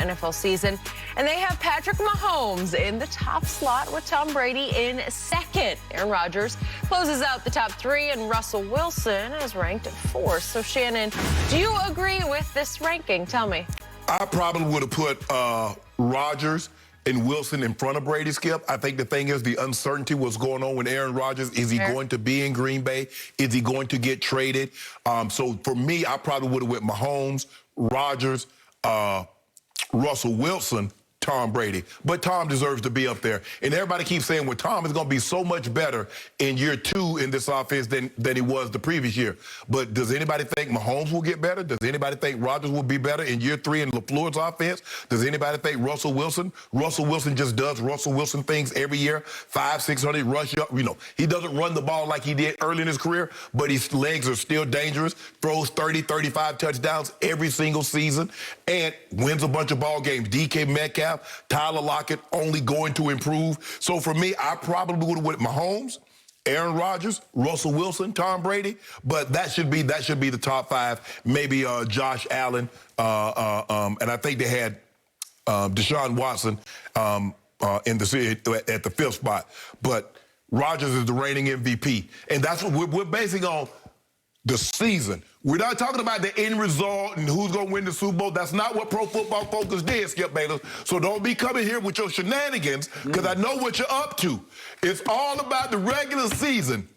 NFL season. And they have Patrick Mahomes in the top slot with Tom Brady in second. Aaron Rodgers closes out the top three, and Russell Wilson is ranked at fourth. So, Shannon, do you agree with this ranking? Tell me. I probably would have put Rodgers and Wilson in front of Brady, Skip. I think the thing is the uncertainty what's going on with Aaron Rodgers. Is he going to be in Green Bay? Is he going to get traded? So for me, I probably would have went Mahomes, Rodgers, Russell Wilson, Tom Brady. But Tom deserves to be up there. And everybody keeps saying, well, Tom is going to be so much better in year two in this offense than he was the previous year. But does anybody think Mahomes will get better? Does anybody think Rodgers will be better in year three in LaFleur's offense? Does anybody think Russell Wilson? Russell Wilson just does Russell Wilson things every year. 500-600 rush up. You know, he doesn't run the ball like he did early in his career, but his legs are still dangerous. Throws 30, 35 touchdowns every single season and wins a bunch of ball games. DK Metcalf, Tyler Lockett only going to improve. So for me, I probably would have went Mahomes, Aaron Rodgers, Russell Wilson, Tom Brady, but that should be the top five. Maybe Josh Allen, and I think they had Deshaun Watson at the fifth spot. But Rodgers is the reigning MVP, and that's what we're basing on. The season. We're not talking about the end result and who's going to win the Super Bowl. That's not what Pro Football Focus did, Skip Bayless. So don't be coming here with your shenanigans, because I know what you're up to. It's all about the regular season.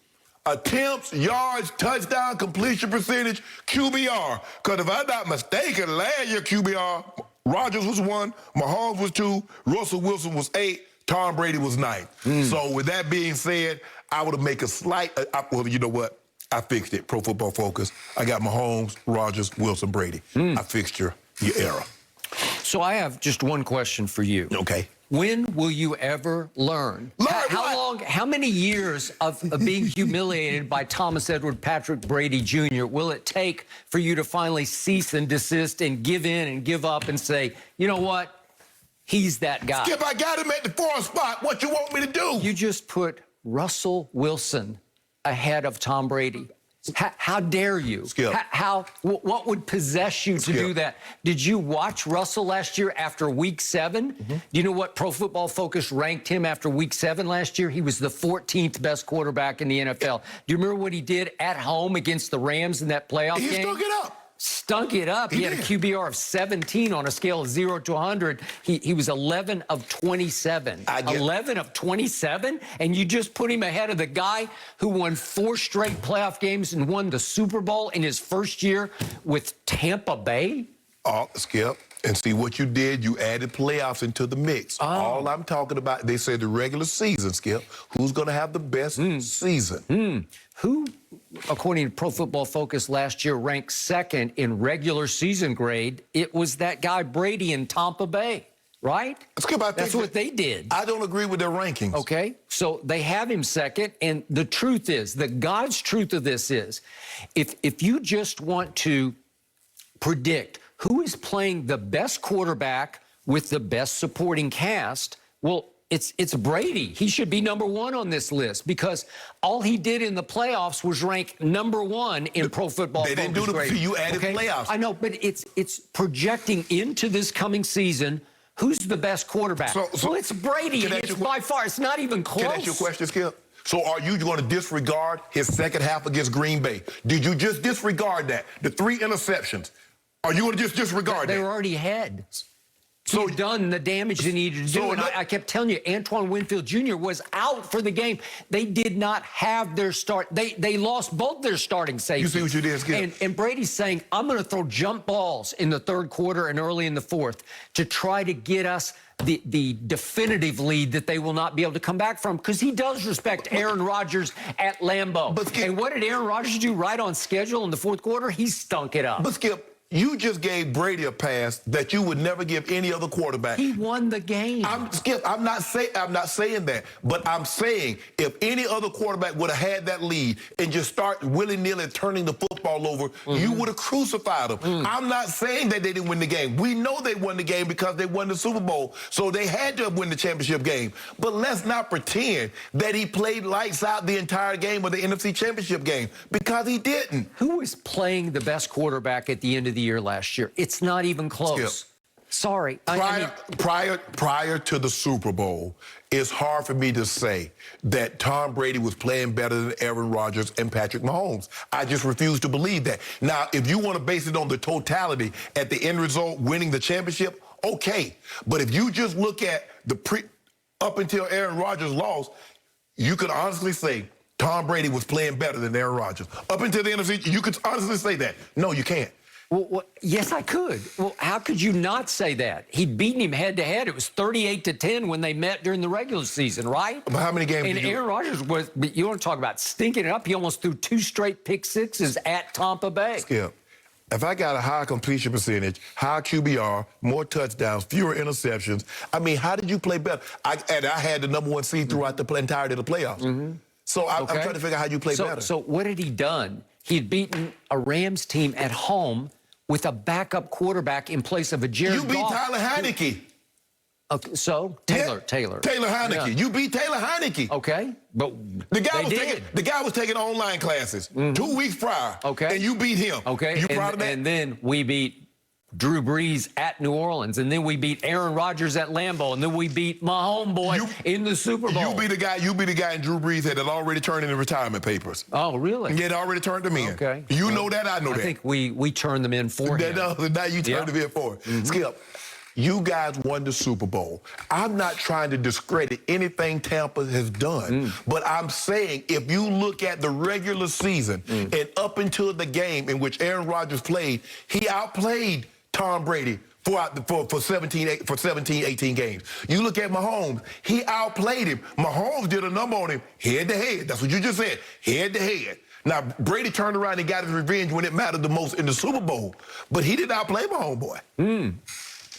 Attempts, yards, touchdown, completion percentage, QBR. Because if I'm not mistaken, last year QBR, Rodgers was 1, Mahomes was 2, Russell Wilson was 8, Tom Brady was 9. So with that being said, I would make a slight, well, you know what? I fixed it. Pro Football Focus. I got Mahomes, Rodgers, Wilson, Brady. I fixed your era. So I have just one question for you. Okay. When will you ever learn? How many years of being humiliated by Thomas Edward Patrick Brady Jr. will it take for you to finally cease and desist and give in and give up and say, you know what? He's that guy. Skip, I got him at the fourth spot. What you want me to do? You just put Russell Wilson ahead of Tom Brady. How dare you? Skip. What would possess you to do that? Did you watch Russell last year after week 7? Do you know what Pro Football Focus ranked him after week 7 last year? He was the 14th best quarterback in the NFL. Do you remember what he did at home against the Rams in that playoff game? He stunk it up. Stunk it up. He had a QBR of 17 on a scale of 0 to 100. He was 11 of 27. 11 of 27? And you just put him ahead of the guy who won 4 straight playoff games and won the Super Bowl in his first year with Tampa Bay? Oh, Skip. And see what you did, you added playoffs into the mix. All I'm talking about, they said the regular season, Skip. Who's going to have the best season? Who, according to Pro Football Focus last year, ranked second in regular season grade? It was that guy Brady in Tampa Bay, right? Skip, That's what they did. I don't agree with their rankings. Okay, so they have him second, and the truth is, the God's truth of this is, if you just want to predict who is playing the best quarterback with the best supporting cast, well, it's Brady. He should be number 1 on this list because all he did in the playoffs was rank number 1 in Pro Football Focus. They didn't do the you added playoffs. I know, but it's projecting into this coming season. Who's the best quarterback? Well, it's Brady. It's by far. It's not even close. Can I ask you a question, Skip? So are you going to disregard his second half against Green Bay? Did you just disregard that? The 3 interceptions. Are you going to just disregard that? They were already ahead. So done the damage they needed to do. And I kept telling you, Antoine Winfield Jr. was out for the game. They did not have their start. They lost both their starting safeties. You see what you did, Skip? And Brady's saying, I'm going to throw jump balls in the 3rd quarter and early in the 4th to try to get us the definitive lead that they will not be able to come back from, because he does respect Aaron Rodgers at Lambeau. And what did Aaron Rodgers do right on schedule in the 4th quarter? He stunk it up. But Skip, you just gave Brady a pass that you would never give any other quarterback. He won the game. Skip, I'm not saying that, but I'm saying if any other quarterback would have had that lead and just start willy-nilly turning the football over, you would have crucified him. I'm not saying that they didn't win the game. We know they won the game because they won the Super Bowl, so they had to win the championship game. But let's not pretend that he played lights out the entire game of the NFC Championship game, because he didn't. Who was playing the best quarterback at the end of the year last year? It's not even close. Skip, Sorry. Prior to the Super Bowl, it's hard for me to say that Tom Brady was playing better than Aaron Rodgers and Patrick Mahomes. I just refuse to believe that. Now, if you want to base it on the totality at the end result, winning the championship, okay. But if you just look at up until Aaron Rodgers lost, you could honestly say Tom Brady was playing better than Aaron Rodgers. Up until the end of the season, you could honestly say that. No, you can't. Well, yes, I could. Well, how could you not say that? He'd beaten him head-to-head. It was 38-10 when they met during the regular season, right? But how many games And Aaron Rodgers was, but you want to talk about stinking it up, he almost threw 2 straight pick sixes at Tampa Bay. Skip, if I got a higher completion percentage, higher QBR, more touchdowns, fewer interceptions, I mean, how did you play better? I had the #1 seed throughout the entirety of the playoffs. So I'm trying to figure out how you play better. So what had he done? He'd beaten a Rams team at home with a backup quarterback in place of a Jared Goff. You beat Tyler Heineke. Okay, so Taylor Heineke. Yeah. You beat Taylor Heineke. Okay, but the guy was taking online classes 2 weeks prior. Okay, and you beat him. Okay, you proud of that? And then we beat Drew Brees at New Orleans, and then we beat Aaron Rodgers at Lambeau, and then we beat my homeboy in the Super Bowl. You be the guy and Drew Brees had already turned in the retirement papers. Oh, really? Yeah, they already turned them in. Okay. You know that, I know that. I think we turned them in for him. Now you turned them in for him. Skip, you guys won the Super Bowl. I'm not trying to discredit anything Tampa has done, but I'm saying if you look at the regular season and up until the game in which Aaron Rodgers played, he outplayed Tom Brady for 17, 18 games. You look at Mahomes, he outplayed him. Mahomes did a number on him head-to-head. That's what you just said, head-to-head. Now, Brady turned around and got his revenge when it mattered the most in the Super Bowl, but he didn't outplay my homeboy.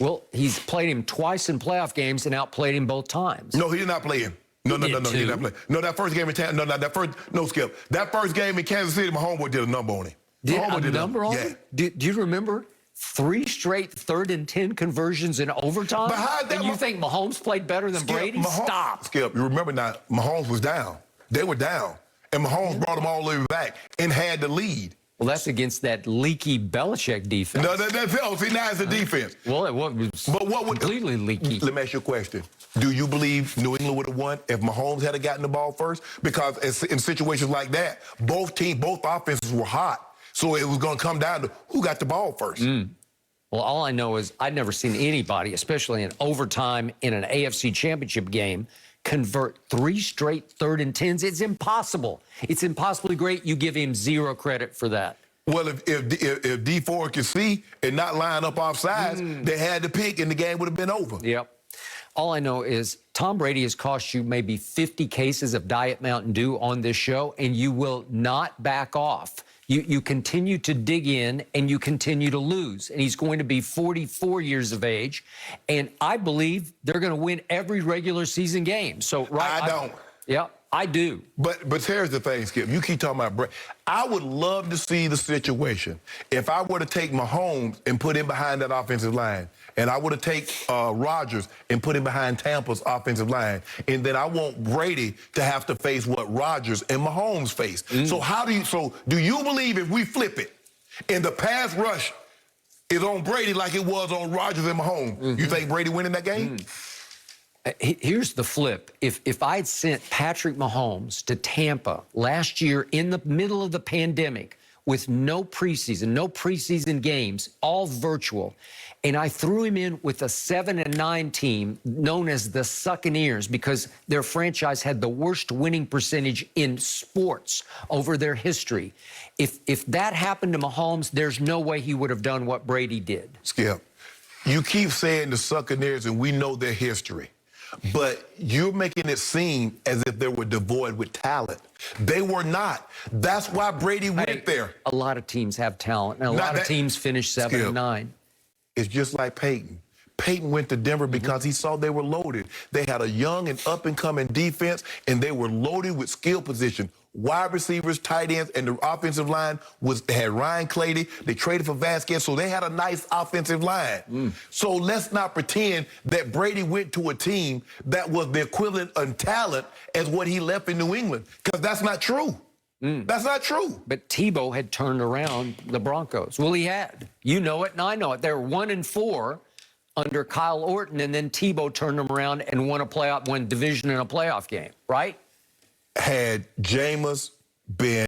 Well, he's played him twice in playoff games and outplayed him both times. No, he did not play him. No, he did not play. No, that first game in Skip. That first game in Kansas City, my homeboy did a number on him. Did a number on him? Do you remember 3 straight 3rd and 10 conversions in overtime? But how that and you think Mahomes played better than Brady? Stop. Skip, you remember now, Mahomes was down. They were down. And Mahomes brought them all the way back and had the lead. Well, that's against that leaky Belichick defense. No, see, now it's the defense. Well, it was completely leaky. Let me ask you a question. Do you believe New England would have won if Mahomes had gotten the ball first? Because in situations like that, both offenses were hot. So it was going to come down to who got the ball first. Well, all I know is I'd never seen anybody, especially in overtime in an AFC championship game, convert 3 straight 3rd and 10s. It's impossible. It's impossibly great. You give him 0 credit for that. Well, if D Ford could see and not line up off sides, they had to pick and the game would have been over. Yep. All I know is Tom Brady has cost you maybe 50 cases of Diet Mountain Dew on this show, and you will not back off. You continue to dig in, and you continue to lose. And he's going to be 44 years of age, and I believe they're going to win every regular season game. So, right? I don't. Yeah, I do. But here's the thing, Skip. You keep talking about Brady. I would love to see the situation if I were to take Mahomes and put him behind that offensive line, and I were to take Rodgers and put him behind Tampa's offensive line, and then I want Brady to have to face what Rodgers and Mahomes face. So do you believe if we flip it and the pass rush is on Brady like it was on Rodgers and Mahomes, you think Brady winning that game? Here's the flip. If I'd sent Patrick Mahomes to Tampa last year in the middle of the pandemic with no preseason games, all virtual, and I threw him in with a 7-9 team known as the Succaneers because their franchise had the worst winning percentage in sports over their history. If that happened to Mahomes, there's no way he would have done what Brady did. Skip, you keep saying the Succaneers, and we know their history. But you're making it seem as if they were devoid with talent. They were not. That's why Brady went there. A lot of teams have talent, and a lot of teams finish 7-9. It's just like Peyton. Peyton went to Denver because he saw they were loaded. They had a young and up-and-coming defense, and they were loaded with skill position. Wide receivers, tight ends, and the offensive line had Ryan Clady. They traded for Vasquez, so they had a nice offensive line. So let's not pretend that Brady went to a team that was the equivalent in talent as what he left in New England, because that's not true. That's not true. But Tebow had turned around the Broncos. Well, he had. You know it, and I know it. They were 1-4 under Kyle Orton, and then Tebow turned them around and won division in a playoff game, right? Had Jameis been